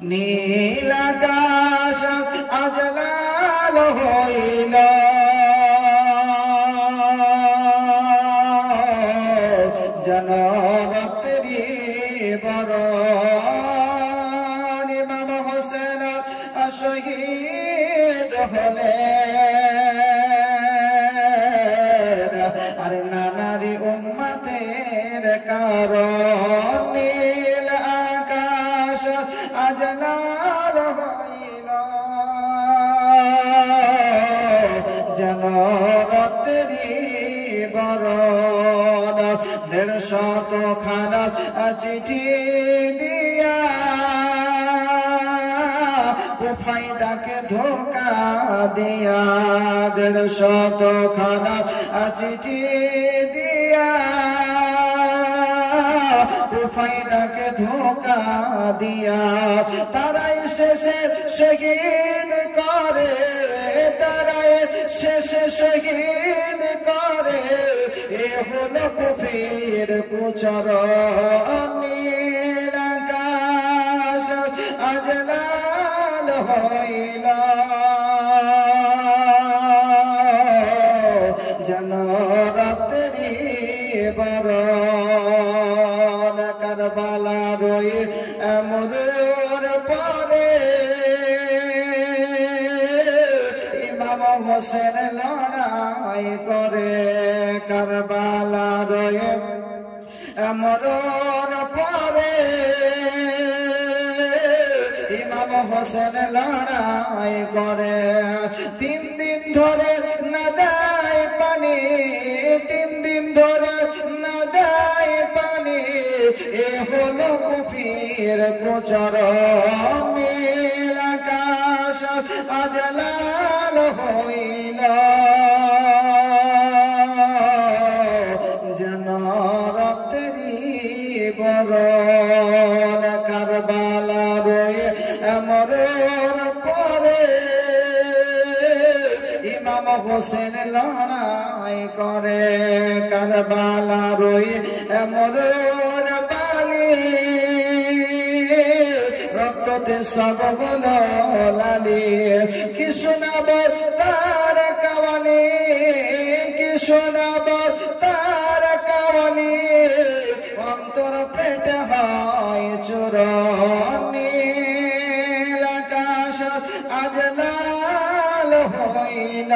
নীল আকাশ আজ লাল হইল, যেন রক্তেরই বরণ। ইমাম হোসেন শহীদ হলেন, আর নানারি উম্মতের কারণ। নীল আকাশ আজ লাল হইল, যেন রক্তেরই বরণ। 150 খানা চিঠি দিয়া কুফাইটাকে ধোকা দিয়া, 150 খানা চিঠি দিয়া কুফাইটাকে ধোকা দিয়া, তারাই শেষে শহীদ করে, তারাই শেষে শহীদ করে। এ হলো কুফির কুচরণ। নীল আকাশ আজ লাল হইল, যেন রক্তেরই বরণ। কারবালার ওই মরুর পরে ইমাম হোসেন লড়াই করে। কারবালার ওই মরুর পরে ইমাম হোসেন লড়াই করে। 3 দিন ধরে না দেয় পানি, 3 দিন ধরে না দেয় পানি। এ হলো কুফির কুচরণ। নীল আকাশ আজ লাল হইল, যেন রক্তেরই বরণ। কারবালার ওই মরুর পরে ইমাম হোসেন লড়াই করে। কারবালার ওই মরুর বালি রক্ততে সবগুলো লালি। কি শোনাব তার কাওয়ালি, কি শোনাব তার কাওয়ালি, অন্তর পেটে হয় চূরণ। নীল আকাশ আজ লাল হইল,